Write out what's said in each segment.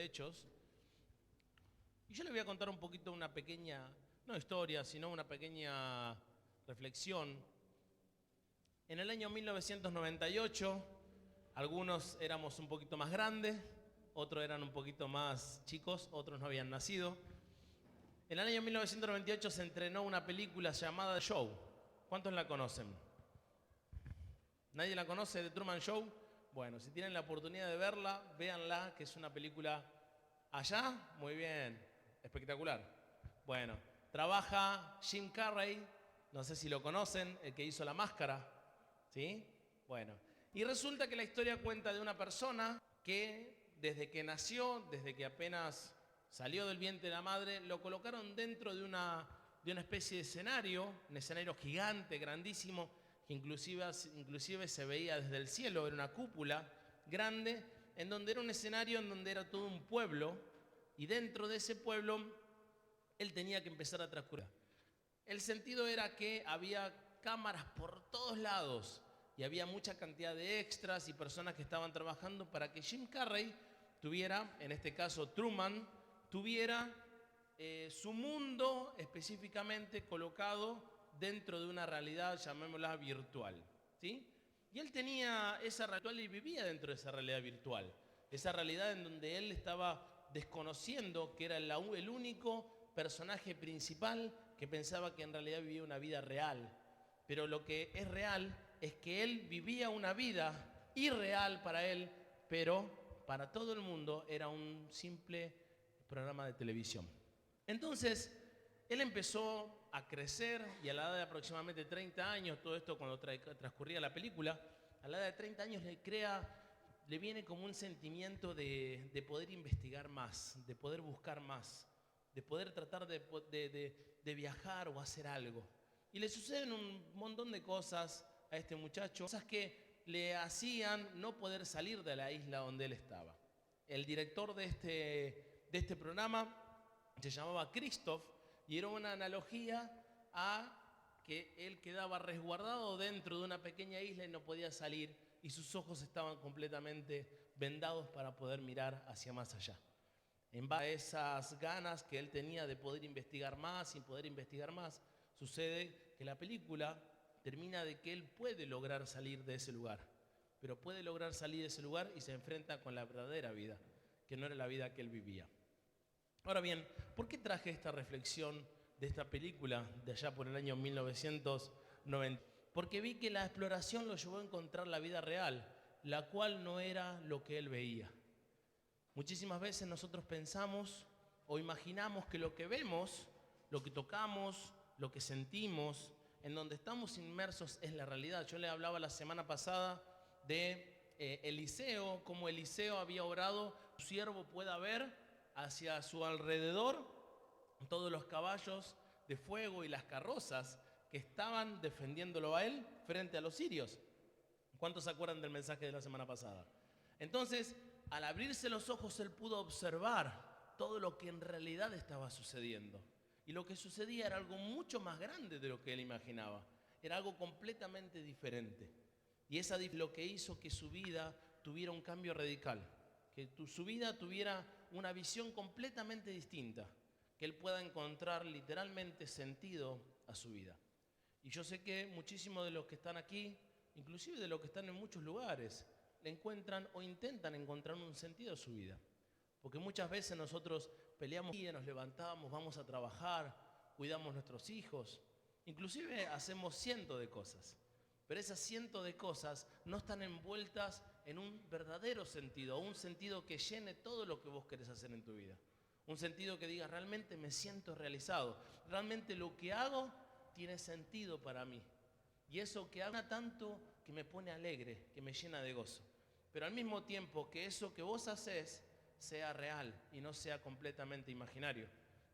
Hechos. Y yo les voy a contar un poquito una pequeña, no historia, sino una pequeña reflexión. En el año 1998, algunos éramos un poquito más grandes, otros eran un poquito más chicos, otros no habían nacido. En el año 1998 se estrenó una película llamada The Show. ¿Cuántos la conocen? ¿Nadie la conoce, The Truman Show? Bueno, si tienen la oportunidad de verla, véanla, que es una película allá, muy bien, espectacular. Bueno, trabaja Jim Carrey, no sé si lo conocen, el que hizo La Máscara, ¿sí? Bueno, y resulta que la historia cuenta de una persona que desde que nació, desde que apenas salió del vientre de la madre, lo colocaron dentro de una especie de escenario, un escenario gigante, grandísimo, que inclusive se veía desde el cielo, era una cúpula grande, en donde era un escenario en donde era todo un pueblo, y dentro de ese pueblo él tenía que empezar a transcurrir. El sentido era que había cámaras por todos lados, y había mucha cantidad de extras y personas que estaban trabajando para que Jim Carrey tuviera, en este caso Truman, tuviera su mundo específicamente colocado dentro de una realidad, llamémosla virtual, ¿sí? Y él tenía esa realidad y vivía dentro de esa realidad virtual, esa realidad en donde él estaba desconociendo que era el único personaje principal que pensaba que en realidad vivía una vida real. Pero lo que es real es que él vivía una vida irreal para él, pero para todo el mundo era un simple programa de televisión. Entonces, él empezó a crecer y a la edad de aproximadamente 30 años, todo esto cuando transcurría la película, a la edad de 30 años le viene como un sentimiento de poder investigar más, de poder buscar más, de poder tratar de viajar o hacer algo. Y le suceden un montón de cosas a este muchacho, cosas que le hacían no poder salir de la isla donde él estaba. El director de este programa se llamaba Christoph y era una analogía a que él quedaba resguardado dentro de una pequeña isla y no podía salir y sus ojos estaban completamente vendados para poder mirar hacia más allá. En base a esas ganas que él tenía de poder investigar más, sin poder investigar más, sucede que la película termina de que él puede lograr salir de ese lugar, pero puede lograr salir de ese lugar y se enfrenta con la verdadera vida, que no era la vida que él vivía. Ahora bien, ¿por qué traje esta reflexión de esta película de allá por el año 1990? Porque vi que la exploración lo llevó a encontrar la vida real, la cual no era lo que él veía. Muchísimas veces nosotros pensamos o imaginamos que lo que vemos, lo que tocamos, lo que sentimos, en donde estamos inmersos es la realidad. Yo le hablaba la semana pasada de Eliseo, cómo Eliseo había orado, su siervo pueda ver hacia su alrededor todos los caballos de fuego y las carrozas que estaban defendiéndolo a él frente a los sirios. ¿Cuántos se acuerdan del mensaje de la semana pasada? Entonces, al abrirse los ojos, él pudo observar todo lo que en realidad estaba sucediendo. Y lo que sucedía era algo mucho más grande de lo que él imaginaba. Era algo completamente diferente. Y esa lo que hizo que su vida tuviera un cambio radical. Que su vida tuviera una visión completamente distinta. Que él pueda encontrar literalmente sentido a su vida. Y yo sé que muchísimos de los que están aquí, inclusive de los que están en muchos lugares, le encuentran o intentan encontrar un sentido a su vida. Porque muchas veces nosotros peleamos y nos levantamos, vamos a trabajar, cuidamos nuestros hijos, inclusive hacemos cientos de cosas. Pero esas cientos de cosas no están envueltas en un verdadero sentido, un sentido que llene todo lo que vos querés hacer en tu vida. Un sentido que diga, realmente me siento realizado, realmente lo que hago tiene sentido para mí. Y eso que haga tanto que me pone alegre, que me llena de gozo. Pero al mismo tiempo que eso que vos hacés sea real y no sea completamente imaginario.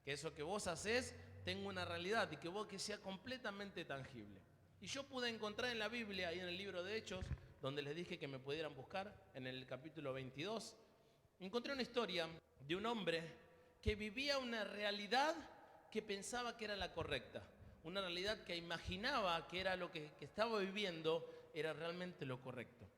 Que eso que vos hacés tenga una realidad y que sea completamente tangible. Y yo pude encontrar en la Biblia, ahí en el libro de Hechos, donde les dije que me pudieran buscar, en el capítulo 22, encontré una historia de un hombre que vivía una realidad que pensaba que era la correcta. Una realidad que imaginaba que era lo que estaba viviendo, era realmente lo correcto.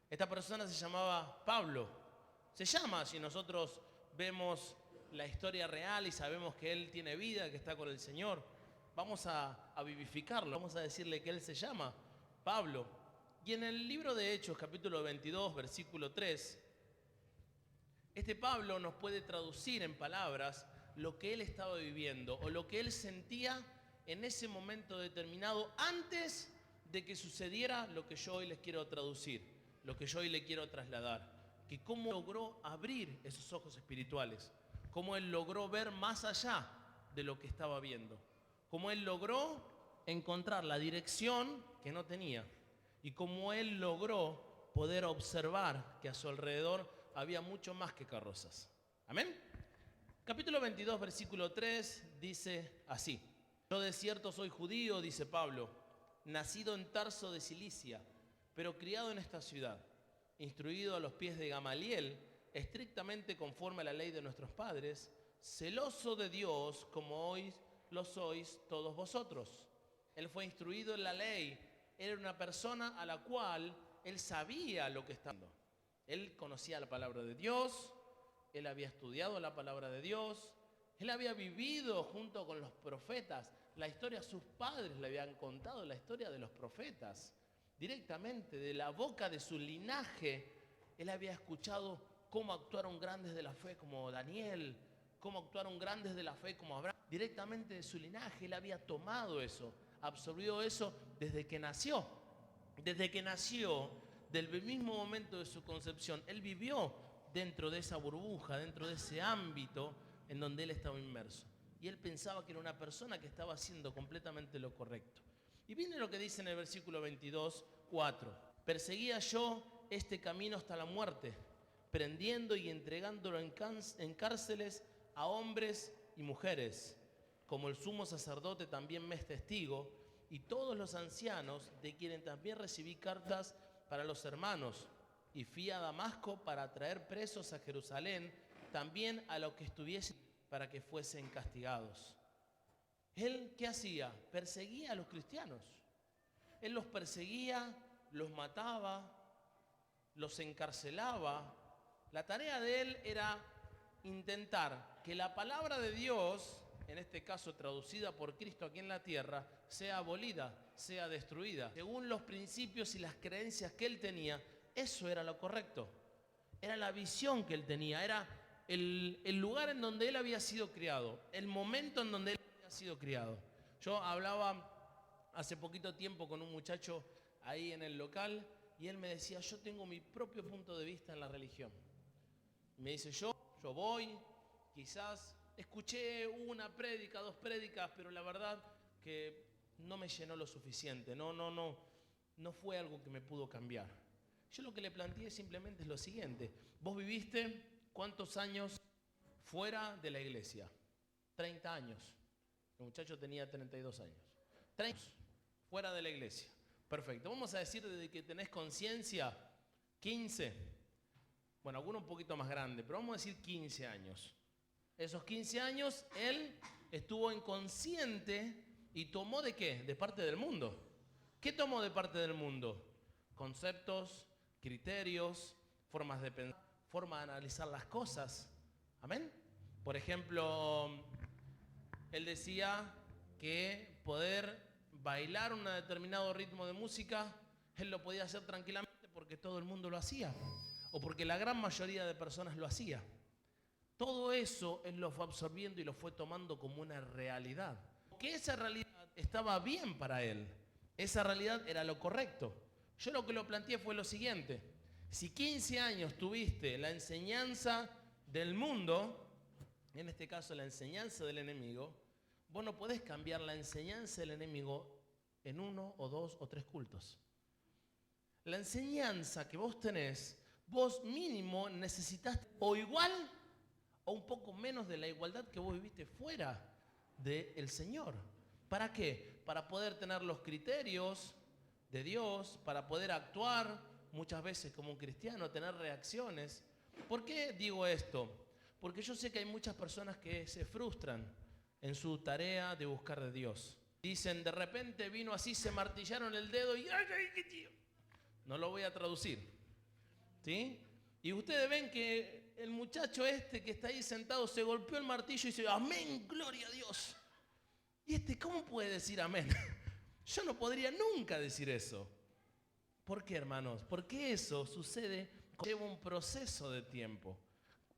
Esta persona se llamaba Pablo. Se llama, si nosotros vemos la historia real y sabemos que él tiene vida, que está con el Señor. Vamos a vivificarlo, vamos a decirle que él se llama Pablo. Y en el libro de Hechos, capítulo 22, versículo 3, este Pablo nos puede traducir en palabras lo que él estaba viviendo o lo que él sentía en ese momento determinado antes de que sucediera lo que yo hoy les quiero traducir, lo que yo hoy le quiero trasladar. Que cómo logró abrir esos ojos espirituales, cómo él logró ver más allá de lo que estaba viendo, cómo él logró encontrar la dirección que no tenía y cómo él logró poder observar que a su alrededor había mucho más que carrozas. Amén. Capítulo 22, versículo 3 dice así: yo de cierto soy judío, dice Pablo, nacido en Tarso de Cilicia, pero criado en esta ciudad, instruido a los pies de Gamaliel, estrictamente conforme a la ley de nuestros padres, celoso de Dios como hoy lo sois todos vosotros. Él fue instruido en la ley, era una persona a la cual él sabía lo que estaba haciendo. Él conocía la palabra de Dios, él había estudiado la palabra de Dios, él había vivido junto con los profetas. La historia, sus padres le habían contado la historia de los profetas. Directamente de la boca de su linaje, él había escuchado cómo actuaron grandes de la fe como Daniel, cómo actuaron grandes de la fe como Abraham. Directamente de su linaje, él había tomado eso, absorbió eso desde que nació. Desde que nació, del mismo momento de su concepción, él vivió dentro de esa burbuja, dentro de ese ámbito en donde él estaba inmerso. Y él pensaba que era una persona que estaba haciendo completamente lo correcto. Y viene lo que dice en el versículo 22, 4. Perseguía yo este camino hasta la muerte, prendiendo y entregándolo en cárceles a hombres y mujeres, como el sumo sacerdote también me es testigo, y todos los ancianos, de quienes también recibí cartas para los hermanos, y fui a Damasco para traer presos a Jerusalén, también a los que estuviesen, para que fuesen castigados. ¿Él qué hacía? Perseguía a los cristianos. Él los perseguía, los mataba, los encarcelaba. La tarea de él era intentar que la palabra de Dios, en este caso traducida por Cristo aquí en la tierra, sea abolida, sea destruida. Según los principios y las creencias que él tenía, eso era lo correcto. Era la visión que él tenía, era el lugar en donde él había sido criado, el momento en donde él había sido criado. Yo hablaba hace poquito tiempo con un muchacho ahí en el local y él me decía, yo tengo mi propio punto de vista en la religión. Me dice, yo voy, quizás escuché una prédica, dos prédicas, pero la verdad que no me llenó lo suficiente, no fue algo que me pudo cambiar. Yo lo que le planteé simplemente es lo siguiente: vos viviste ¿cuántos años fuera de la iglesia? 30 años. El muchacho tenía 32 años. 30 años fuera de la iglesia. Perfecto. Vamos a decir desde que tenés conciencia, 15. Bueno, alguno un poquito más grande, pero vamos a decir 15 años. Esos 15 años él estuvo inconsciente y tomó ¿de qué? De parte del mundo. ¿Qué tomó de parte del mundo? Conceptos, criterios, formas de pensar, forma de analizar las cosas. ¿Amén? Por ejemplo, él decía que poder bailar un determinado ritmo de música, él lo podía hacer tranquilamente porque todo el mundo lo hacía, o porque la gran mayoría de personas lo hacía. Todo eso él lo fue absorbiendo y lo fue tomando como una realidad. Que esa realidad estaba bien para él. Esa realidad era lo correcto. Yo lo que lo planteé fue lo siguiente: si 15 años tuviste la enseñanza del mundo, en este caso la enseñanza del enemigo, vos no podés cambiar la enseñanza del enemigo en 1 o 2 o 3 cultos. La enseñanza que vos tenés, vos mínimo necesitas o igual o un poco menos de la igualdad que vos viviste fuera del Señor. ¿Para qué? Para poder tener los criterios de Dios, para poder actuar muchas veces como un cristiano, tener reacciones. ¿Por qué digo esto? Porque yo sé que hay muchas personas que se frustran en su tarea de buscar de Dios. Dicen, de repente vino así, se martillaron el dedo y no lo voy a traducir, ¿sí? Y ustedes ven que el muchacho este que está ahí sentado se golpeó el martillo y dice, amén, gloria a Dios. Y ¿cómo puede decir amén? Yo no podría nunca decir eso. ¿Por qué, hermanos? Porque eso sucede, lleva un proceso de tiempo.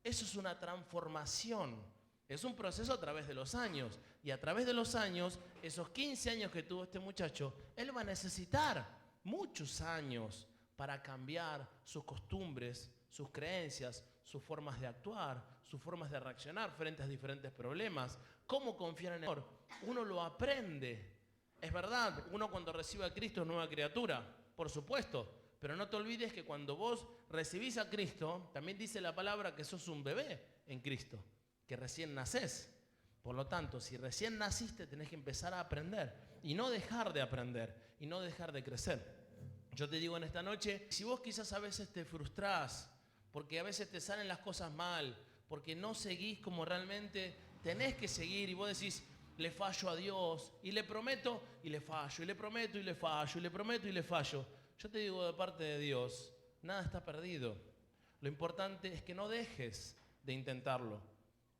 Eso es una transformación. Es un proceso a través de los años. Y a través de los años, esos 15 años que tuvo este muchacho, él va a necesitar muchos años para cambiar sus costumbres, sus creencias, sus formas de actuar, sus formas de reaccionar frente a diferentes problemas. ¿Cómo confiar en el Señor? Uno lo aprende. Es verdad, uno cuando recibe a Cristo es nueva criatura, por supuesto. Pero no te olvides que cuando vos recibís a Cristo, también dice la palabra que sos un bebé en Cristo, que recién nacés. Por lo tanto, si recién naciste, tenés que empezar a aprender y no dejar de aprender y no dejar de crecer. Yo te digo en esta noche, si vos quizás a veces te frustrás, porque a veces te salen las cosas mal, porque no seguís como realmente tenés que seguir y vos decís, le fallo a Dios y le prometo y le fallo, y le prometo y le fallo, y le prometo y le fallo. Yo te digo de parte de Dios, nada está perdido. Lo importante es que no dejes de intentarlo.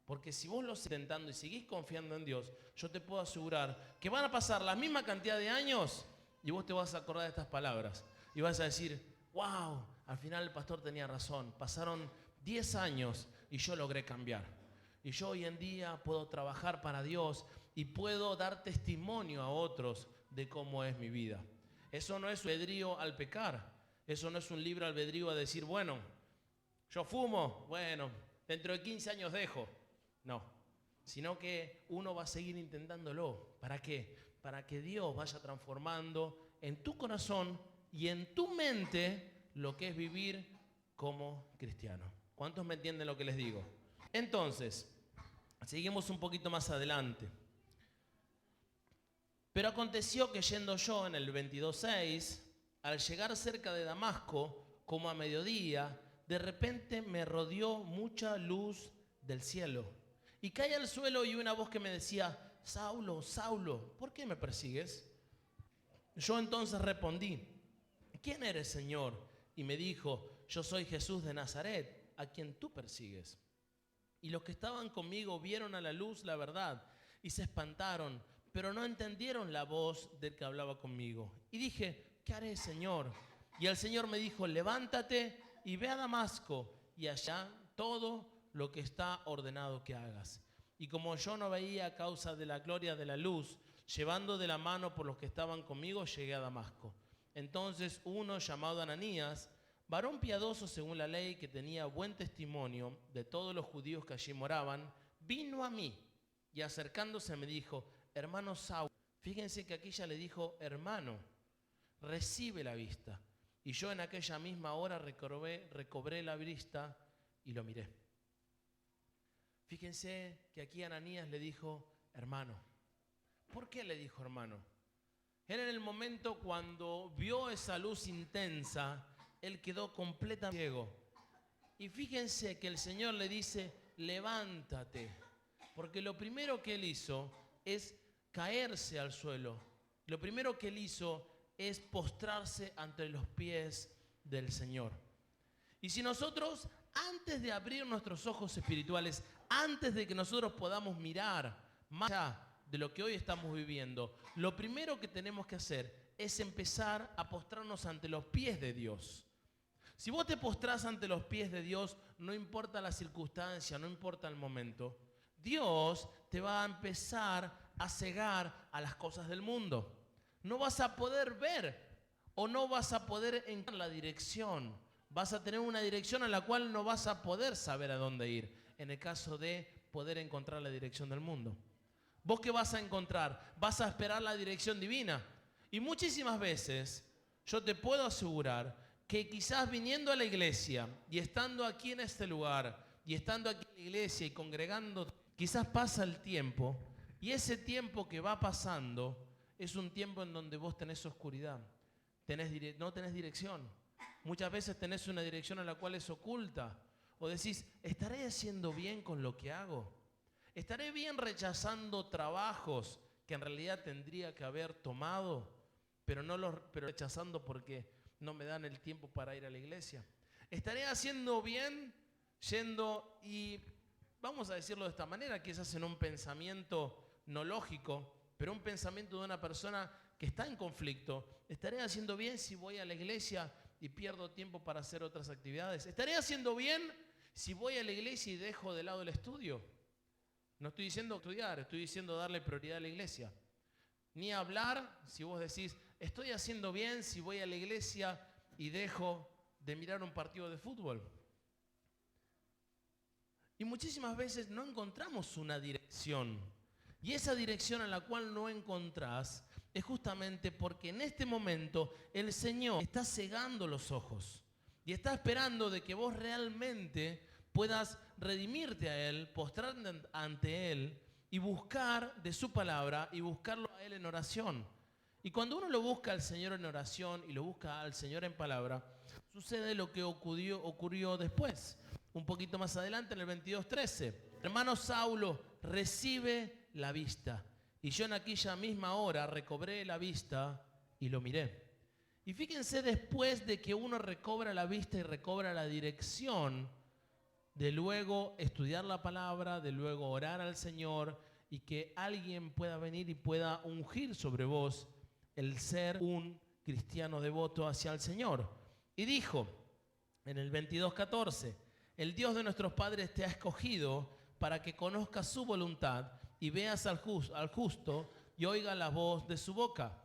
Porque si vos lo sigues intentando y seguís confiando en Dios, yo te puedo asegurar que van a pasar la misma cantidad de años y vos te vas a acordar de estas palabras. Y vas a decir, wow, al final el pastor tenía razón. Pasaron 10 años y yo logré cambiar. Y yo hoy en día puedo trabajar para Dios y puedo dar testimonio a otros de cómo es mi vida. Eso no es un albedrío al pecar. Eso no es un libre albedrío a decir, bueno, yo fumo, bueno, dentro de 15 años dejo. No, sino que uno va a seguir intentándolo. ¿Para qué? Para que Dios vaya transformando en tu corazón y en tu mente lo que es vivir como cristiano. ¿Cuántos me entienden lo que les digo? Entonces, seguimos un poquito más adelante. Pero aconteció que yendo yo en el 22:6, al llegar cerca de Damasco, como a mediodía, de repente me rodeó mucha luz del cielo. Y caí al suelo y una voz que me decía, Saulo, Saulo, ¿por qué me persigues? Yo entonces respondí, ¿quién eres, Señor? Y me dijo, yo soy Jesús de Nazaret, a quien tú persigues. Y los que estaban conmigo vieron a la luz la verdad y se espantaron, pero no entendieron la voz del que hablaba conmigo. Y dije, ¿qué haré, Señor? Y el Señor me dijo, levántate y ve a Damasco, y allá todo lo que está ordenado que hagas. Y como yo no veía a causa de la gloria de la luz, llevando de la mano por los que estaban conmigo, llegué a Damasco. Entonces uno llamado Ananías, varón piadoso según la ley, que tenía buen testimonio de todos los judíos que allí moraban, vino a mí y acercándose me dijo, hermano Saulo, fíjense que aquí ya le dijo hermano, recibe la vista. Y yo en aquella misma hora recobré la vista y lo miré. Fíjense que aquí Ananías le dijo hermano. ¿Por qué le dijo hermano? Era en el momento cuando vio esa luz intensa, él quedó completamente ciego. Y fíjense que el Señor le dice, levántate. Porque lo primero que él hizo es caerse al suelo. Lo primero que él hizo es postrarse ante los pies del Señor. Y si nosotros, antes de abrir nuestros ojos espirituales, antes de que nosotros podamos mirar más allá de lo que hoy estamos viviendo, lo primero que tenemos que hacer es empezar a postrarnos ante los pies de Dios. Si vos te postrás ante los pies de Dios, no importa la circunstancia, no importa el momento, Dios te va a empezar a cegar a las cosas del mundo. No vas a poder ver o no vas a poder encontrar la dirección. Vas a tener una dirección a la cual no vas a poder saber a dónde ir, en el caso de poder encontrar la dirección del mundo. ¿Vos qué vas a encontrar? Vas a esperar la dirección divina. Y muchísimas veces yo te puedo asegurar que quizás viniendo a la iglesia y estando aquí en este lugar y estando aquí en la iglesia y congregando, quizás pasa el tiempo y ese tiempo que va pasando es un tiempo en donde vos tenés oscuridad, no tenés dirección. Muchas veces tenés una dirección a la cual es oculta. O decís, ¿estaré haciendo bien con lo que hago? ¿Estaré bien rechazando trabajos que en realidad tendría que haber tomado, pero rechazando porque no me dan el tiempo para ir a la iglesia? ¿Estaré haciendo bien yendo y, vamos a decirlo de esta manera, quizás en un pensamiento no lógico, pero un pensamiento de una persona que está en conflicto. ¿Estaré haciendo bien si voy a la iglesia y pierdo tiempo para hacer otras actividades? ¿Estaré haciendo bien si voy a la iglesia y dejo de lado el estudio? No estoy diciendo estudiar, estoy diciendo darle prioridad a la iglesia. Ni hablar si vos decís, estoy haciendo bien si voy a la iglesia y dejo de mirar un partido de fútbol. Y muchísimas veces no encontramos una dirección. Y esa dirección a la cual no encontrás es justamente porque en este momento el Señor está cegando los ojos y está esperando de que vos realmente puedas redimirte a Él, postrarte ante Él y buscar de su palabra y buscarlo a Él en oración. Y cuando uno lo busca al Señor en oración y lo busca al Señor en palabra, sucede lo que ocurrió después. Un poquito más adelante en el 22:13. Hermano Saulo, recibe la vista. Y yo en aquella misma hora recobré la vista y lo miré. Y fíjense, después de que uno recobra la vista y recobra la dirección, de luego estudiar la palabra, de luego orar al Señor y que alguien pueda venir y pueda ungir sobre vos el ser un cristiano devoto hacia el Señor. Y dijo en el 22:14, el Dios de nuestros padres te ha escogido para que conozcas su voluntad y veas al justo y oiga la voz de su boca,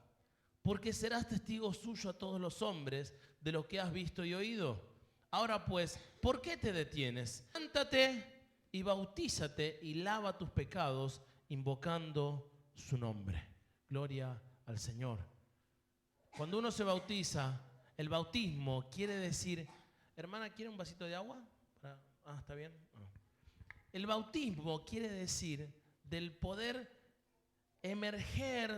porque serás testigo suyo a todos los hombres de lo que has visto y oído. Ahora pues, ¿por qué te detienes? Levántate y bautízate y lava tus pecados invocando su nombre. Gloria al Señor. Cuando uno se bautiza, el bautismo quiere decir, hermana, ¿quiere un vasito de agua? ¿Está bien? El bautismo quiere decir del poder emerger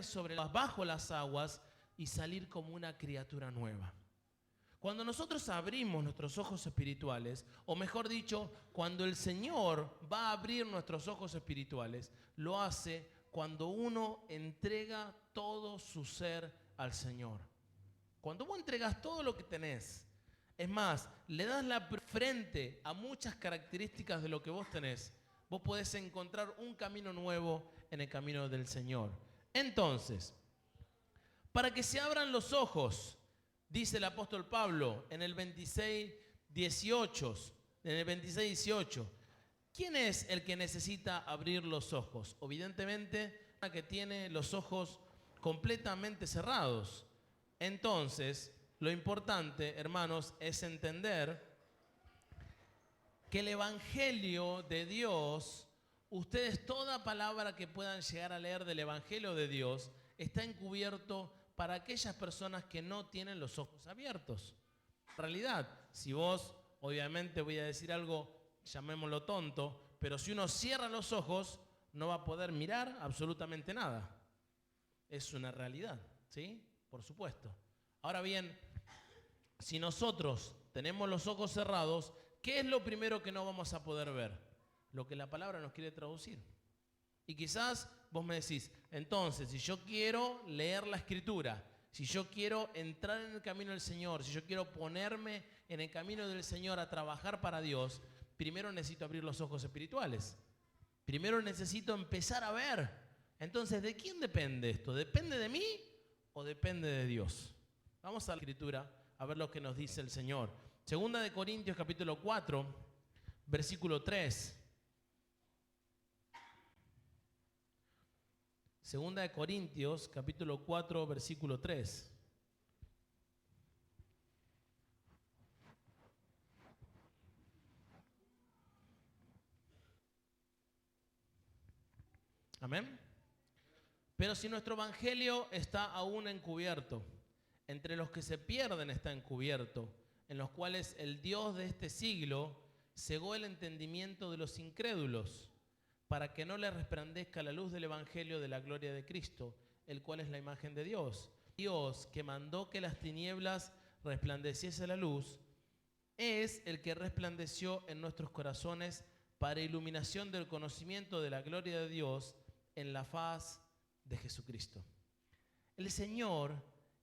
bajo las aguas y salir como una criatura nueva. Cuando nosotros abrimos nuestros ojos espirituales, o mejor dicho, cuando el Señor va a abrir nuestros ojos espirituales, lo hace cuando uno entrega todo su ser al Señor. Cuando vos entregas todo lo que tenés, es más, le das la frente a muchas características de lo que vos tenés, vos podés encontrar un camino nuevo en el camino del Señor. Entonces, para que se abran los ojos, dice el apóstol Pablo en el 26:18, ¿quién es el que necesita abrir los ojos? Evidentemente, una que tiene los ojos completamente cerrados. Entonces, lo importante, hermanos, es entender que el Evangelio de Dios, ustedes toda palabra que puedan llegar a leer del Evangelio de Dios, está encubierto para aquellas personas que no tienen los ojos abiertos. En realidad, si vos, obviamente voy a decir algo, llamémoslo tonto, pero si uno cierra los ojos, no va a poder mirar absolutamente nada. Es una realidad, ¿sí? Por supuesto. Ahora bien, si nosotros tenemos los ojos cerrados, ¿qué es lo primero que no vamos a poder ver? Lo que la palabra nos quiere traducir. Y quizás vos me decís, entonces, si yo quiero leer la Escritura, si yo quiero entrar en el camino del Señor, si yo quiero ponerme en el camino del Señor a trabajar para Dios, primero necesito abrir los ojos espirituales. Primero necesito empezar a ver. Entonces, ¿de quién depende esto? ¿Depende de mí o depende de Dios? Vamos a la Escritura a ver lo que nos dice el Señor. Segunda de Corintios capítulo 4, versículo 3. Segunda de Corintios capítulo 4, versículo 3. Amén. Pero si nuestro evangelio está aún encubierto, entre los que se pierden está encubierto, en los cuales el Dios de este siglo cegó el entendimiento de los incrédulos, para que no les resplandezca la luz del evangelio de la gloria de Cristo, el cual es la imagen de Dios. Dios, que mandó que las tinieblas resplandeciese la luz, es el que resplandeció en nuestros corazones para iluminación del conocimiento de la gloria de Dios en la faz de Jesucristo. El Señor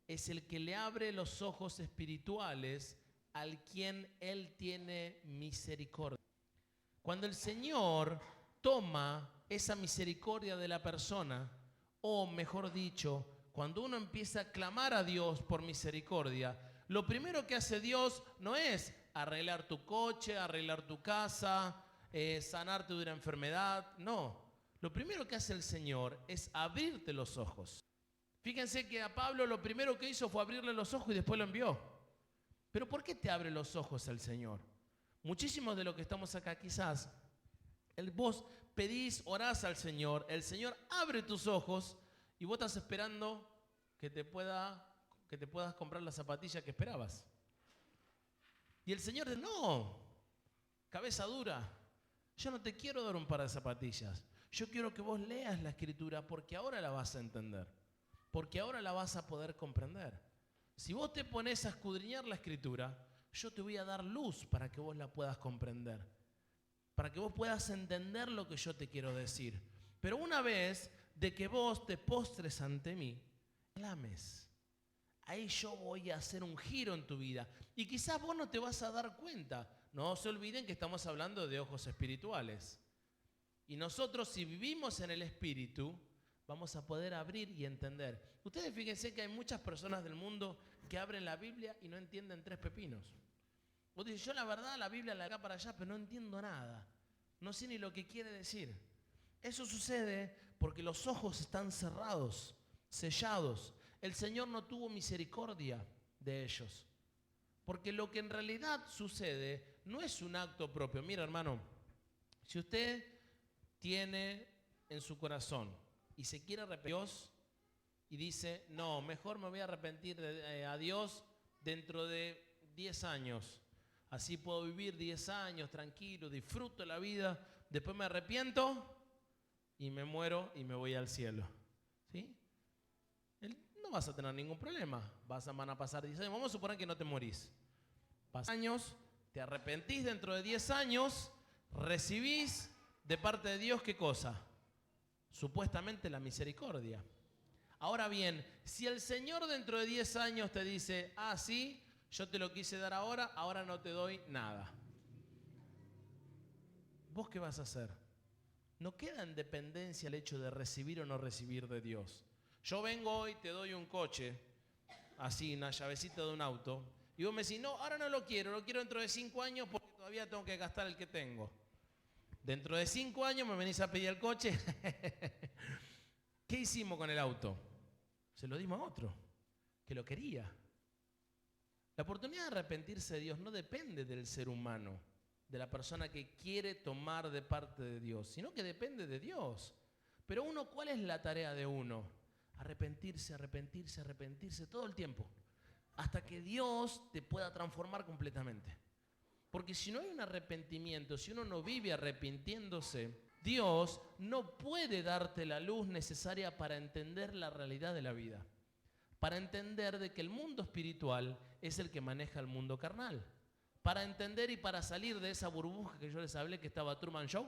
es el que le abre los ojos espirituales al quien Él tiene misericordia. Cuando el Señor toma esa misericordia de la persona, o mejor dicho, cuando uno empieza a clamar a Dios por misericordia, lo primero que hace Dios no es arreglar tu coche, arreglar tu casa, sanarte de una enfermedad, no. Lo primero que hace el Señor es abrirte los ojos. Fíjense que a Pablo lo primero que hizo fue abrirle los ojos y después lo envió. Pero ¿por qué te abre los ojos el Señor? Muchísimos de los que estamos acá quizás, vos pedís, orás al Señor, el Señor abre tus ojos y vos estás esperando que te puedas comprar la zapatilla que esperabas. Y el Señor dice, no, cabeza dura, yo no te quiero dar un par de zapatillas. Yo quiero que vos leas la Escritura porque ahora la vas a entender, porque ahora la vas a poder comprender. Si vos te pones a escudriñar la Escritura, yo te voy a dar luz para que vos la puedas comprender, para que vos puedas entender lo que yo te quiero decir. Pero una vez de que vos te postres ante mí, clames, ahí yo voy a hacer un giro en tu vida. Y quizás vos no te vas a dar cuenta. No se olviden que estamos hablando de ojos espirituales. Y nosotros, si vivimos en el Espíritu, vamos a poder abrir y entender. Ustedes fíjense que hay muchas personas del mundo que abren la Biblia y no entienden tres pepinos. Vos dices, yo la verdad la Biblia la de acá para allá, pero no entiendo nada. No sé ni lo que quiere decir. Eso sucede porque los ojos están cerrados, sellados. El Señor no tuvo misericordia de ellos. Porque lo que en realidad sucede no es un acto propio. Mira, hermano, si usted tiene en su corazón y se quiere arrepentir a Dios y dice, no, mejor me voy a arrepentir a Dios dentro de 10 años. Así puedo vivir 10 años tranquilo, disfruto la vida, después me arrepiento y me muero y me voy al cielo. ¿Sí? No vas a tener ningún problema. Van a pasar 10 años. Vamos a suponer que no te morís. Pasan años, te arrepentís dentro de 10 años, recibís de parte de Dios, ¿qué cosa? Supuestamente la misericordia. Ahora bien, si el Señor dentro de 10 años te dice, sí, yo te lo quise dar ahora no te doy nada. ¿Vos qué vas a hacer? No queda en dependencia el hecho de recibir o no recibir de Dios. Yo vengo hoy, te doy un coche, así, una llavecita de un auto, y vos me decís, no, ahora no lo quiero dentro de 5 años porque todavía tengo que gastar el que tengo. Dentro de 5 años me venís a pedir el coche. ¿Qué hicimos con el auto? Se lo dimos a otro, que lo quería. La oportunidad de arrepentirse de Dios no depende del ser humano, de la persona que quiere tomar de parte de Dios, sino que depende de Dios. Pero ¿cuál es la tarea de uno? Arrepentirse todo el tiempo, hasta que Dios te pueda transformar completamente. Porque si no hay un arrepentimiento, si uno no vive arrepintiéndose, Dios no puede darte la luz necesaria para entender la realidad de la vida. Para entender de que el mundo espiritual es el que maneja el mundo carnal. Para entender y para salir de esa burbuja que yo les hablé que estaba Truman Show.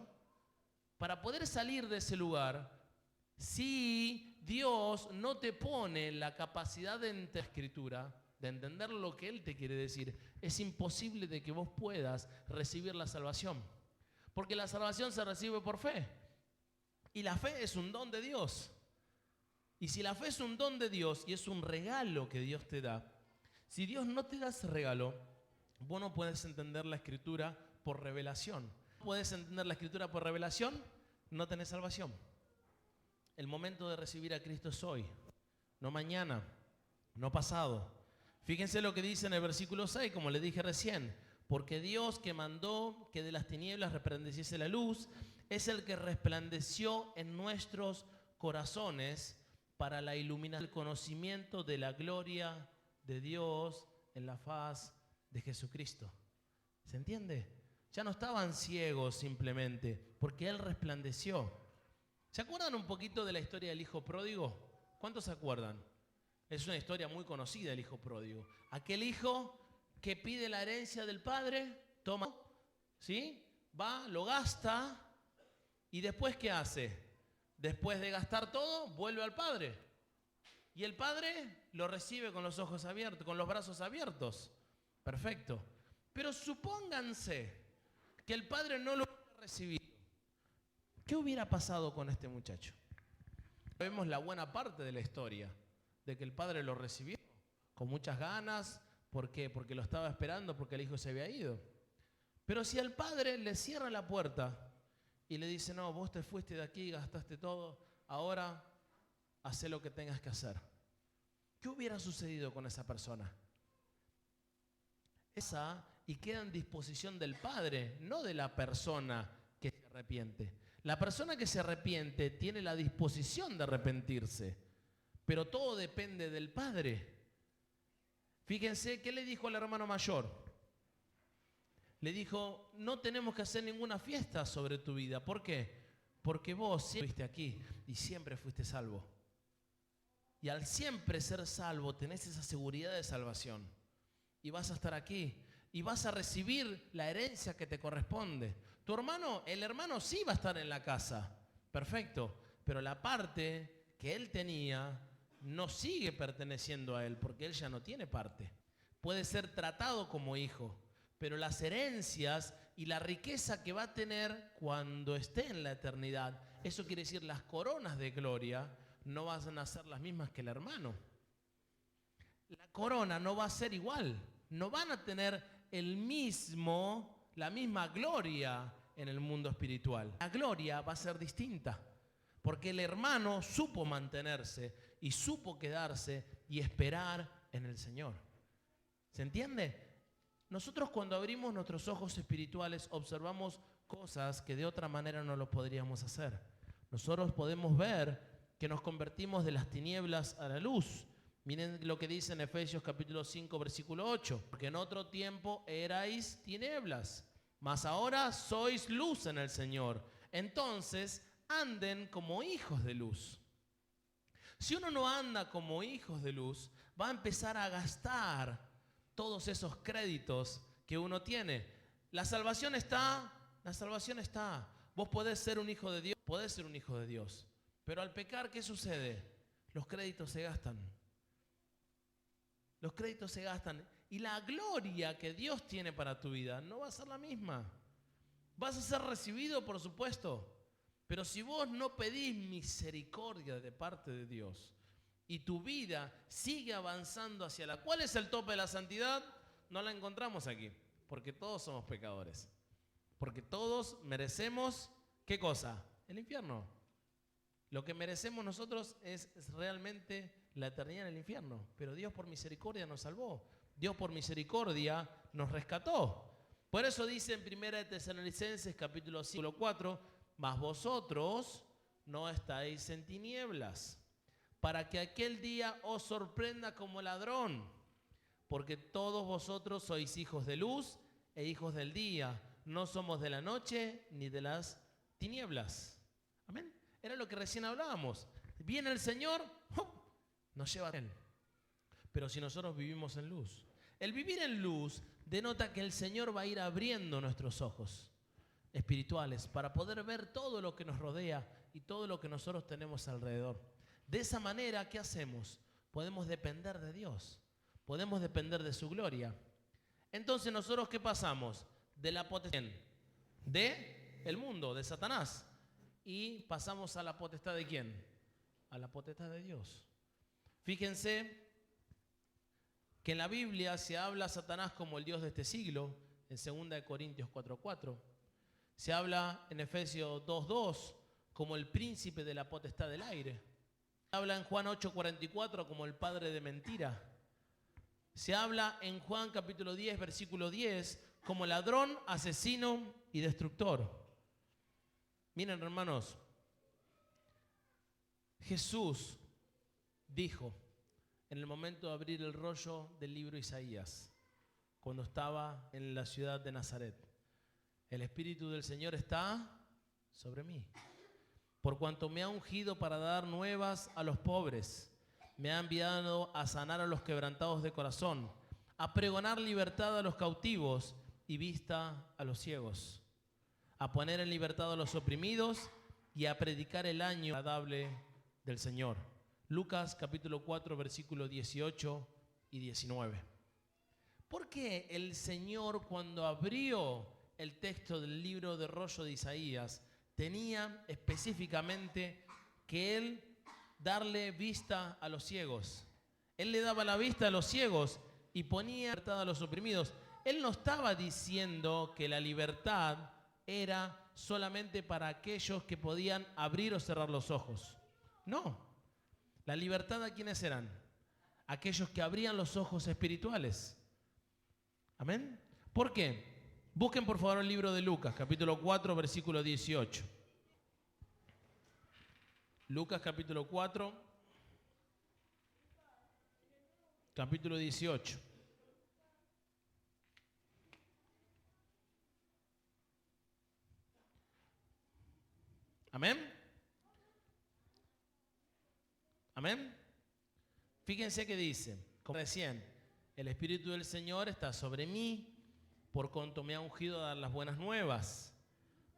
Para poder salir de ese lugar, si Dios no te pone la capacidad de entender la Escritura, de entender lo que Él te quiere decir, es imposible de que vos puedas recibir la salvación. Porque la salvación se recibe por fe. Y la fe es un don de Dios. Y si la fe es un don de Dios y es un regalo que Dios te da, si Dios no te da ese regalo, vos no puedes entender la Escritura por revelación. ¿Puedes entender la Escritura por revelación? No tenés salvación. El momento de recibir a Cristo es hoy, no mañana, no pasado. Fíjense lo que dice en el versículo 6, como les dije recién. Porque Dios que mandó que de las tinieblas resplandeciese la luz, es el que resplandeció en nuestros corazones para la iluminación del conocimiento de la gloria de Dios en la faz de Jesucristo. ¿Se entiende? Ya no estaban ciegos simplemente, porque Él resplandeció. ¿Se acuerdan un poquito de la historia del hijo pródigo? ¿Cuántos se acuerdan? Es una historia muy conocida, el hijo pródigo. Aquel hijo que pide la herencia del padre, toma, ¿sí? Va, lo gasta, y después ¿qué hace? Después de gastar todo, vuelve al padre. Y el padre lo recibe con los ojos abiertos, con los brazos abiertos. Perfecto. Pero supónganse que el padre no lo hubiera recibido, ¿qué hubiera pasado con este muchacho? Vemos la buena parte de la historia, de que el padre lo recibió con muchas ganas. ¿Por qué? Porque lo estaba esperando, porque el hijo se había ido. Pero si al padre le cierra la puerta y le dice, no, vos te fuiste de aquí, gastaste todo, ahora haz lo que tengas que hacer. ¿Qué hubiera sucedido con esa persona? Y queda en disposición del padre, no de la persona que se arrepiente. La persona que se arrepiente tiene la disposición de arrepentirse, pero todo depende del padre. Fíjense, ¿qué le dijo al hermano mayor? Le dijo, no tenemos que hacer ninguna fiesta sobre tu vida. ¿Por qué? Porque vos siempre fuiste aquí y siempre fuiste salvo. Y al siempre ser salvo tenés esa seguridad de salvación. Y vas a estar aquí y vas a recibir la herencia que te corresponde. Tu hermano, el hermano sí va a estar en la casa. Perfecto. Pero la parte que él tenía no sigue perteneciendo a él porque él ya no tiene parte. Puede ser tratado como hijo, pero las herencias y la riqueza que va a tener cuando esté en la eternidad, eso quiere decir las coronas de gloria, no van a ser las mismas que el hermano. La corona no va a ser igual, no van a tener la misma gloria en el mundo espiritual. La gloria va a ser distinta, porque el hermano supo mantenerse y supo quedarse y esperar en el Señor. ¿Se entiende? Nosotros cuando abrimos nuestros ojos espirituales observamos cosas que de otra manera no lo podríamos hacer. Nosotros podemos ver que nos convertimos de las tinieblas a la luz. Miren lo que dice en Efesios capítulo 5, versículo 8. Porque en otro tiempo erais tinieblas, mas ahora sois luz en el Señor. Entonces anden como hijos de luz. Si uno no anda como hijos de luz, va a empezar a gastar todos esos créditos que uno tiene. La salvación está. Vos podés ser un hijo de Dios, pero al pecar, ¿qué sucede? Los créditos se gastan. Y la gloria que Dios tiene para tu vida no va a ser la misma. Vas a ser recibido, por supuesto, pero si vos no pedís misericordia de parte de Dios y tu vida sigue avanzando hacia la... ¿Cuál es el tope de la santidad? No la encontramos aquí, porque todos somos pecadores. Porque todos merecemos, ¿qué cosa? El infierno. Lo que merecemos nosotros es realmente la eternidad en el infierno. Pero Dios por misericordia nos salvó. Dios por misericordia nos rescató. Por eso dice en 1 Tesalonicenses capítulo 4, mas vosotros no estáis en tinieblas, para que aquel día os sorprenda como ladrón, porque todos vosotros sois hijos de luz e hijos del día, no somos de la noche ni de las tinieblas. Amén. Era lo que recién hablábamos. Viene el Señor, ¡hum!, nos lleva a Él. Pero si nosotros vivimos en luz, el vivir en luz denota que el Señor va a ir abriendo nuestros ojos espirituales para poder ver todo lo que nos rodea y todo lo que nosotros tenemos alrededor. De esa manera, ¿qué hacemos? Podemos depender de Dios, podemos depender de su gloria. Entonces, ¿nosotros qué pasamos? De la potestad del mundo, de Satanás, y pasamos a la potestad de ¿quién? A la potestad de Dios. Fíjense que en la Biblia se habla a Satanás como el Dios de este siglo, en 2 Corintios 4:4. Se habla en Efesios 2:2 como el príncipe de la potestad del aire. Se habla en Juan 8:44 como el padre de mentira. Se habla en Juan capítulo 10, versículo 10, como ladrón, asesino y destructor. Miren, hermanos, Jesús dijo en el momento de abrir el rollo del libro Isaías, cuando estaba en la ciudad de Nazaret: el Espíritu del Señor está sobre mí, por cuanto me ha ungido para dar nuevas a los pobres, me ha enviado a sanar a los quebrantados de corazón, a pregonar libertad a los cautivos y vista a los ciegos, a poner en libertad a los oprimidos y a predicar el año agradable del Señor. Lucas capítulo 4, versículos 18 y 19. ¿Por qué el Señor, cuando abrió el texto del libro de rollo de Isaías, tenía específicamente que él darle vista a los ciegos. Él le daba la vista a los ciegos y ponía libertad a los oprimidos. Él no estaba diciendo que la libertad era solamente para aquellos que podían abrir o cerrar los ojos. No. La libertad, ¿a quiénes eran? Aquellos que abrían los ojos espirituales. ¿Amén? ¿Por qué? Busquen por favor el libro de Lucas, capítulo 4, versículo 18. Lucas capítulo 4, capítulo 18. ¿Amén? ¿Amén? Fíjense que dice, como recién, el Espíritu del Señor está sobre mí, por cuanto me ha ungido a dar las buenas nuevas.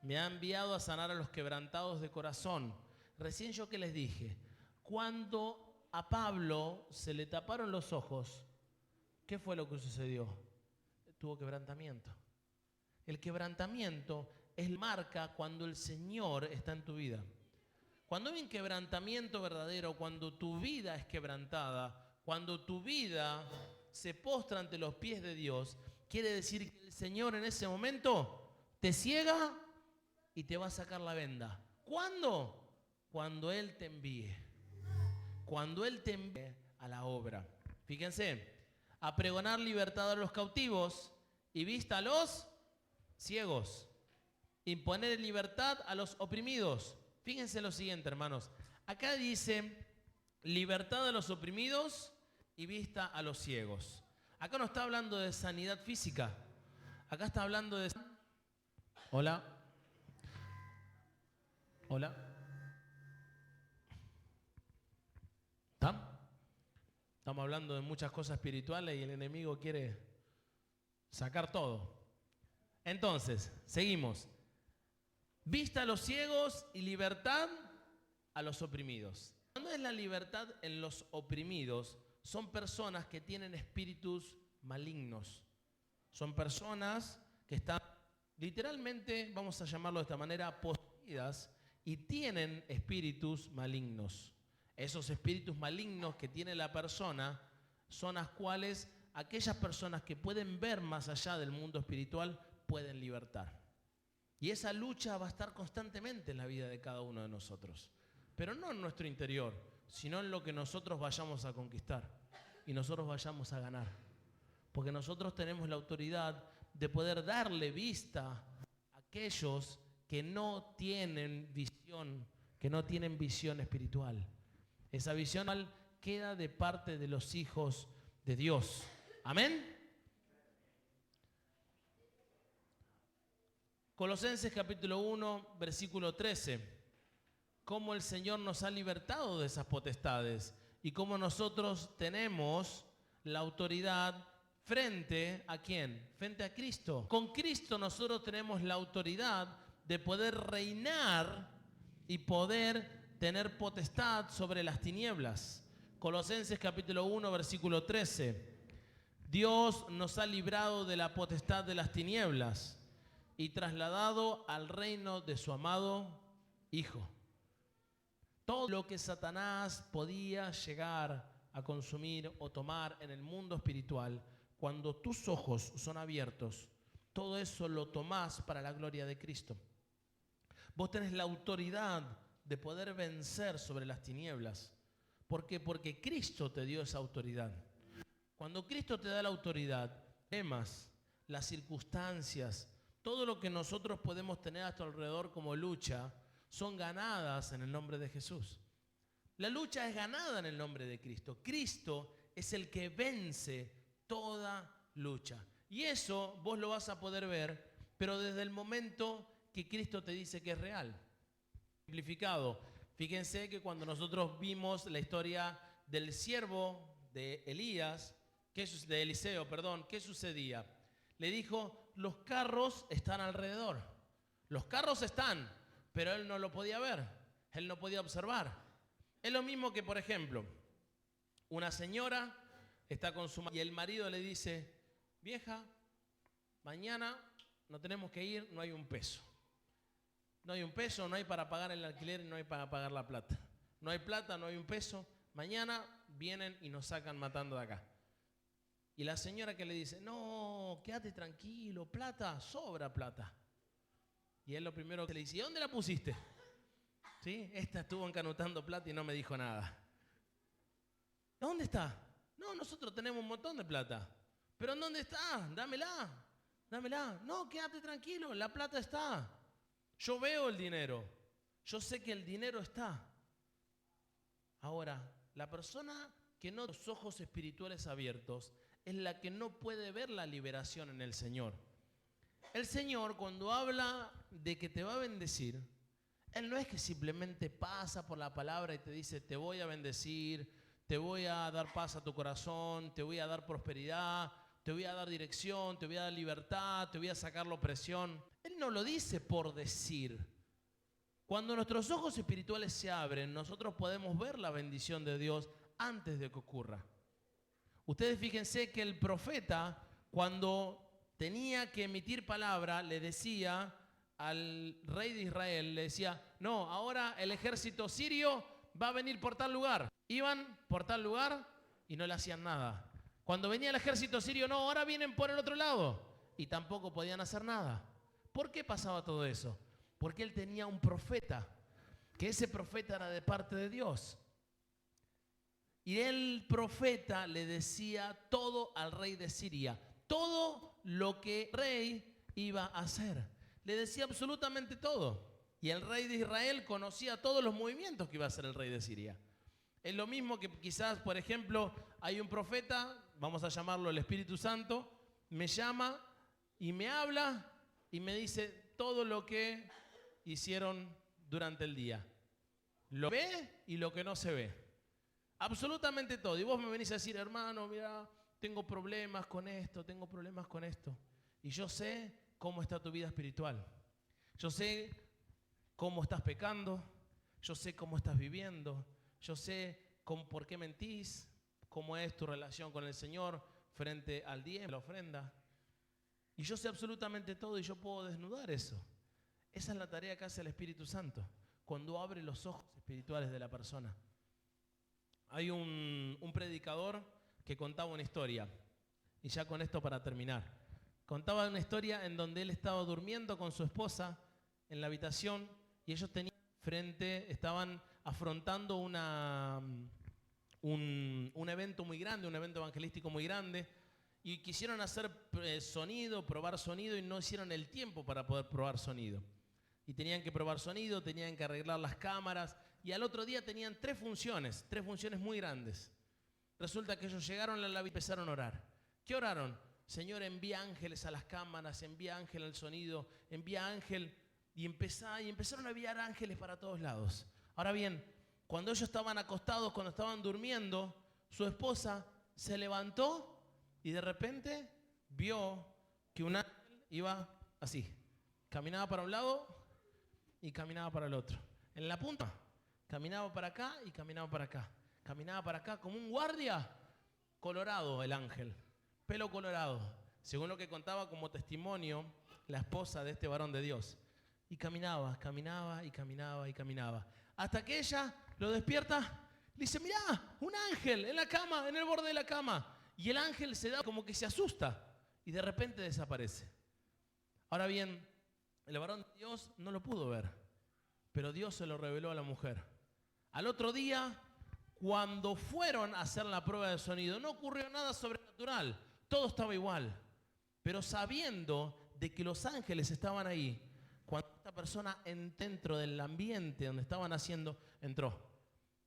Me ha enviado a sanar a los quebrantados de corazón. Recién yo que les dije, cuando a Pablo se le taparon los ojos, ¿qué fue lo que sucedió? Tuvo quebrantamiento. El quebrantamiento es marca cuando el Señor está en tu vida. Cuando hay un quebrantamiento verdadero, cuando tu vida es quebrantada, cuando tu vida se postra ante los pies de Dios, quiere decir que el Señor en ese momento te ciega y te va a sacar la venda. ¿Cuándo? Cuando Él te envíe. Cuando Él te envíe a la obra. Fíjense, a pregonar libertad a los cautivos y vista a los ciegos. Imponer en libertad a los oprimidos. Fíjense lo siguiente, hermanos. Acá dice libertad a los oprimidos y vista a los ciegos. Acá no está hablando de sanidad física. Acá está hablando de... Hola. Hola. ¿Están? Estamos hablando de muchas cosas espirituales y el enemigo quiere sacar todo. Entonces, seguimos. Vista a los ciegos y libertad a los oprimidos. Cuando es la libertad en los oprimidos, son personas que tienen espíritus malignos. Son personas que están literalmente, vamos a llamarlo de esta manera, poseídas y tienen espíritus malignos. Esos espíritus malignos que tiene la persona son las cuales aquellas personas que pueden ver más allá del mundo espiritual pueden libertar. Y esa lucha va a estar constantemente en la vida de cada uno de nosotros. Pero no en nuestro interior, sino en lo que nosotros vayamos a conquistar y nosotros vayamos a ganar. Porque nosotros tenemos la autoridad de poder darle vista a aquellos que no tienen visión espiritual. Esa visión queda de parte de los hijos de Dios. ¿Amén? Colosenses capítulo 1, versículo 13. Cómo el Señor nos ha libertado de esas potestades y cómo nosotros tenemos la autoridad frente a ¿quién? Frente a Cristo. Con Cristo nosotros tenemos la autoridad de poder reinar y poder tener potestad sobre las tinieblas. Colosenses capítulo 1, versículo 13. Dios nos ha librado de la potestad de las tinieblas y trasladado al reino de su amado Hijo. Todo lo que Satanás podía llegar a consumir o tomar en el mundo espiritual, cuando tus ojos son abiertos, todo eso lo tomás para la gloria de Cristo. Vos tenés la autoridad de poder vencer sobre las tinieblas. ¿Por qué? Porque Cristo te dio esa autoridad. Cuando Cristo te da la autoridad, temas, las circunstancias, todo lo que nosotros podemos tener a tu alrededor como lucha, son ganadas en el nombre de Jesús. La lucha es ganada en el nombre de Cristo. Cristo es el que vence toda lucha. Y eso vos lo vas a poder ver, pero desde el momento que Cristo te dice que es real. Simplificado. Fíjense que cuando nosotros vimos la historia del siervo de Eliseo, ¿qué sucedía? Le dijo, los carros están alrededor. Los carros están, pero él no lo podía ver. Él no podía observar. Es lo mismo que, por ejemplo, una señora está con su marido y el marido le dice, vieja, mañana no tenemos que ir, no hay un peso. No hay un peso, no hay para pagar el alquiler y no hay para pagar la plata. No hay plata, no hay un peso. Mañana vienen y nos sacan matando de acá. Y la señora que le dice, no, quédate tranquilo, plata, sobra plata. Y él lo primero que le dice, ¿y dónde la pusiste? ¿Sí? Esta estuvo encanutando plata y no me dijo nada. ¿Dónde está? No, nosotros tenemos un montón de plata. ¿Pero en dónde está? Dámela, dámela. No, quédate tranquilo, la plata está. Yo veo el dinero. Yo sé que el dinero está. Ahora, la persona que no tiene los ojos espirituales abiertos es la que no puede ver la liberación en el Señor. El Señor, cuando habla de que te va a bendecir, Él no es que simplemente pasa por la palabra y te dice, te voy a bendecir, te voy a dar paz a tu corazón, te voy a dar prosperidad, te voy a dar dirección, te voy a dar libertad, te voy a sacar la opresión. Él no lo dice por decir. Cuando nuestros ojos espirituales se abren, nosotros podemos ver la bendición de Dios antes de que ocurra. Ustedes fíjense que el profeta, cuando tenía que emitir palabra, le decía al rey de Israel, le decía, no, ahora el ejército sirio va a venir por tal lugar. Iban por tal lugar y no le hacían nada. Cuando venía el ejército sirio, no, ahora vienen por el otro lado. Y tampoco podían hacer nada. ¿Por qué pasaba todo eso? Porque él tenía un profeta, que ese profeta era de parte de Dios. Y el profeta le decía todo al rey de Siria, todo lo que el rey iba a hacer. Le decía absolutamente todo. Y el rey de Israel conocía todos los movimientos que iba a hacer el rey de Siria. Es lo mismo que quizás, por ejemplo, hay un profeta, vamos a llamarlo el Espíritu Santo, me llama y me habla y me dice todo lo que hicieron durante el día. Lo ve y lo que no se ve. Absolutamente todo. Y vos me venís a decir, hermano, mira, tengo problemas con esto, tengo problemas con esto. Y yo sé cómo está tu vida espiritual. Yo sé cómo estás pecando. Yo sé cómo estás viviendo. Yo sé por qué mentís, cómo es tu relación con el Señor frente al diezmo, la ofrenda. Y yo sé absolutamente todo y yo puedo desnudar eso. Esa es la tarea que hace el Espíritu Santo, cuando abre los ojos espirituales de la persona. Hay un predicador que contaba una historia, y ya con esto para terminar. Contaba una historia en donde él estaba durmiendo con su esposa en la habitación y ellos estaban afrontando un evento muy grande, un evento evangelístico muy grande, y quisieron hacer probar sonido, y no hicieron el tiempo para poder probar sonido. Y tenían que probar sonido, tenían que arreglar las cámaras, y al otro día tenían tres funciones muy grandes. Resulta que ellos llegaron a la y empezaron a orar. ¿Qué oraron? Señor, envía ángeles a las cámaras, envía ángel al sonido, envía ángel, y empezaron a enviar ángeles para todos lados. Ahora bien, cuando ellos estaban acostados, cuando estaban durmiendo, su esposa se levantó y de repente vio que un ángel iba así. Caminaba para un lado y caminaba para el otro. En la punta, caminaba para acá y caminaba para acá. Caminaba para acá como un guardia colorado el ángel. Pelo colorado. Según lo que contaba como testimonio la esposa de este varón de Dios. Y caminaba, caminaba y caminaba y caminaba. Hasta que ella lo despierta, le dice, mirá, un ángel en la cama, en el borde de la cama. Y el ángel se da como que se asusta y de repente desaparece. Ahora bien, el varón de Dios no lo pudo ver, pero Dios se lo reveló a la mujer. Al otro día, cuando fueron a hacer la prueba de sonido, no ocurrió nada sobrenatural, todo estaba igual. Pero sabiendo de que los ángeles estaban ahí, cuando esta persona dentro del ambiente donde estaban haciendo, entró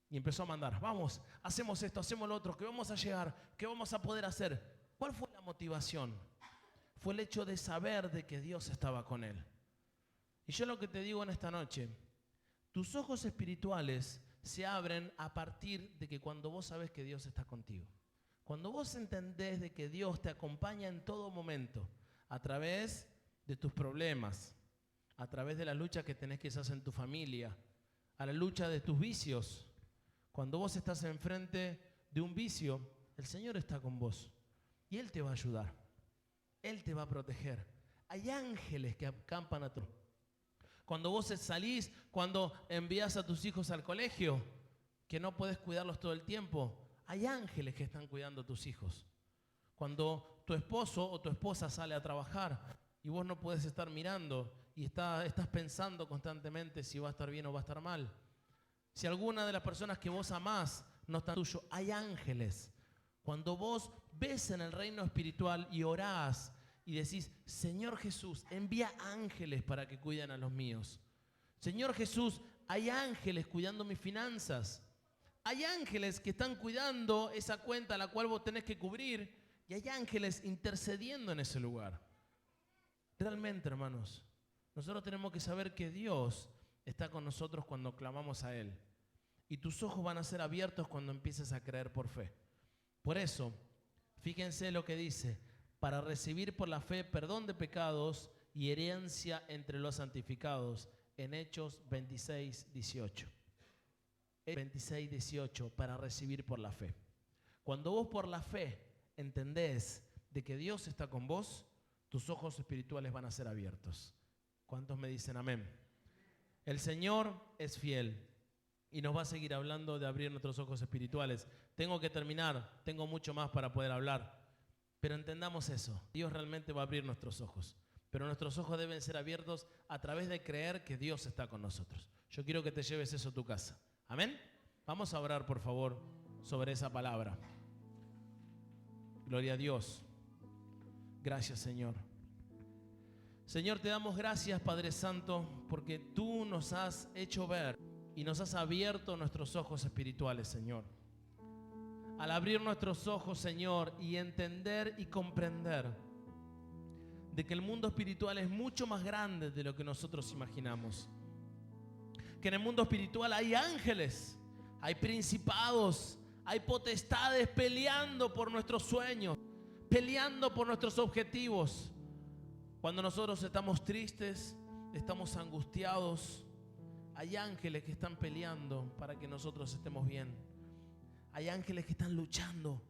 y empezó a mandar, vamos, hacemos esto, hacemos lo otro, que vamos a llegar, que vamos a poder hacer. ¿Cuál fue la motivación? Fue el hecho de saber de que Dios estaba con él. Y yo lo que te digo en esta noche, tus ojos espirituales se abren a partir de que cuando vos sabes que Dios está contigo. Cuando vos entendés de que Dios te acompaña en todo momento, a través de tus problemas, a través de la lucha que tenés quizás en tu familia, a la lucha de tus vicios. Cuando vos estás enfrente de un vicio, el Señor está con vos y Él te va a ayudar. Él te va a proteger. Hay ángeles que acampan a tu... Cuando vos salís, cuando envías a tus hijos al colegio, que no puedes cuidarlos todo el tiempo, hay ángeles que están cuidando a tus hijos. Cuando tu esposo o tu esposa sale a trabajar y vos no puedes estar mirando y estás pensando constantemente si va a estar bien o va a estar mal. Si alguna de las personas que vos amás no está tuyo, hay ángeles. Cuando vos ves en el reino espiritual y orás y decís, Señor Jesús, envía ángeles para que cuiden a los míos. Señor Jesús, hay ángeles cuidando mis finanzas. Hay ángeles que están cuidando esa cuenta a la cual vos tenés que cubrir y hay ángeles intercediendo en ese lugar. Realmente, hermanos, nosotros tenemos que saber que Dios está con nosotros cuando clamamos a Él. Y tus ojos van a ser abiertos cuando empieces a creer por fe. Por eso, fíjense lo que dice, para recibir por la fe perdón de pecados y herencia entre los santificados, en Hechos 26, 18. 26, 18, para recibir por la fe. Cuando vos por la fe entendés de que Dios está con vos, tus ojos espirituales van a ser abiertos. ¿Cuántos me dicen amén? El Señor es fiel y nos va a seguir hablando de abrir nuestros ojos espirituales. Tengo que terminar, tengo mucho más para poder hablar, pero entendamos eso. Dios realmente va a abrir nuestros ojos, pero nuestros ojos deben ser abiertos a través de creer que Dios está con nosotros. Yo quiero que te lleves eso a tu casa. ¿Amén? Vamos a orar, por favor, sobre esa palabra. Gloria a Dios. Gracias, Señor. Señor, te damos gracias, Padre Santo, porque tú nos has hecho ver y nos has abierto nuestros ojos espirituales, Señor. Al abrir nuestros ojos, Señor, y entender y comprender de que el mundo espiritual es mucho más grande de lo que nosotros imaginamos. Que en el mundo espiritual hay ángeles, hay principados, hay potestades peleando por nuestros sueños, peleando por nuestros objetivos. Cuando nosotros estamos tristes, estamos angustiados, hay ángeles que están peleando para que nosotros estemos bien. Hay ángeles que están luchando,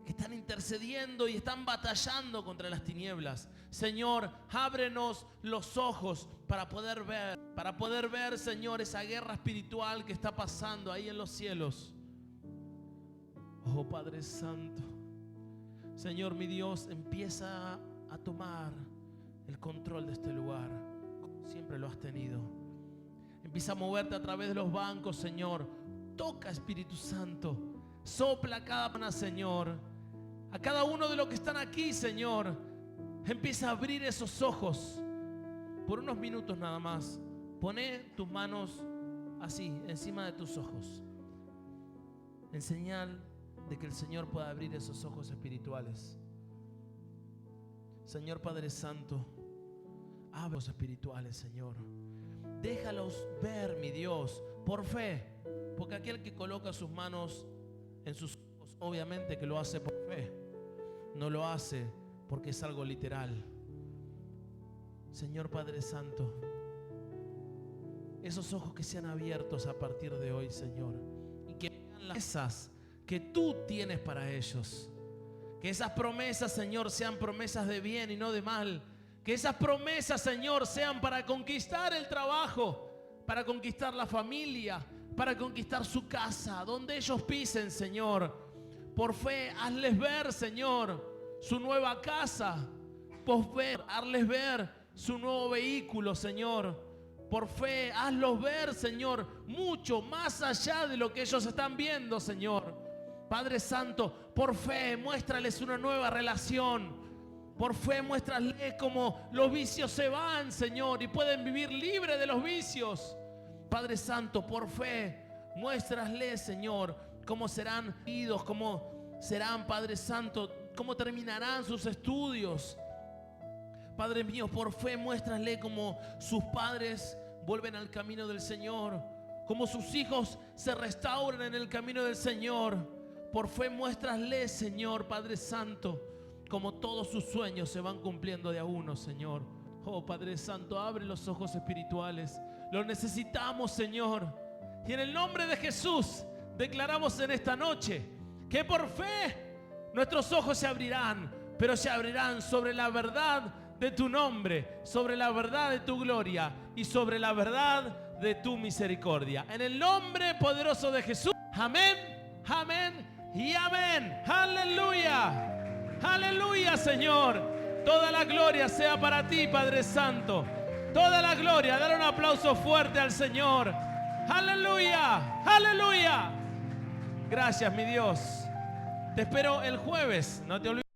que están intercediendo y están batallando contra las tinieblas. Señor, ábrenos los ojos para poder ver, Señor, esa guerra espiritual que está pasando ahí en los cielos. Oh Padre Santo, Señor mi Dios, empieza a tomar el control de este lugar, como siempre lo has tenido. Empieza a moverte a través de los bancos, Señor. Toca, Espíritu Santo. Sopla a cada persona, Señor. A cada uno de los que están aquí, Señor. Empieza a abrir esos ojos. Por unos minutos nada más. Poné tus manos así, encima de tus ojos. En señal de que el Señor pueda abrir esos ojos espirituales. Señor Padre Santo, abre los espirituales, Señor. Déjalos ver, mi Dios, por fe. Porque aquel que coloca sus manos en sus ojos, obviamente que lo hace por fe. No lo hace porque es algo literal. Señor Padre Santo, esos ojos que sean abiertos a partir de hoy, Señor. Y que vean las promesas que tú tienes para ellos. Que esas promesas, Señor, sean promesas de bien y no de mal. Que esas promesas, Señor, sean para conquistar el trabajo, para conquistar la familia, para conquistar su casa, donde ellos pisen, Señor. Por fe, hazles ver, Señor, su nueva casa. Por fe, hazles ver su nuevo vehículo, Señor. Por fe, hazlos ver, Señor, mucho más allá de lo que ellos están viendo, Señor. Padre Santo, por fe, muéstrales una nueva relación. Por fe, muéstrales cómo los vicios se van, Señor, y pueden vivir libres de los vicios. Padre Santo, por fe, muéstrales, Señor, cómo serán idos, cómo serán, Padre Santo, cómo terminarán sus estudios. Padre mío, por fe, muéstrale cómo sus padres vuelven al camino del Señor, cómo sus hijos se restauran en el camino del Señor. Por fe, muéstrale, Señor, Padre Santo, como todos sus sueños se van cumpliendo de a uno, Señor. Oh, Padre Santo, abre los ojos espirituales. Lo necesitamos, Señor. Y en el nombre de Jesús declaramos en esta noche que por fe nuestros ojos se abrirán, pero se abrirán sobre la verdad de tu nombre, sobre la verdad de tu gloria y sobre la verdad de tu misericordia. En el nombre poderoso de Jesús. Amén, amén y amén. Aleluya, aleluya, Señor. Toda la gloria sea para ti, Padre Santo. Toda la gloria. Dale un aplauso fuerte al Señor. Aleluya, aleluya. Gracias, mi Dios. Te espero el jueves. No te olvides.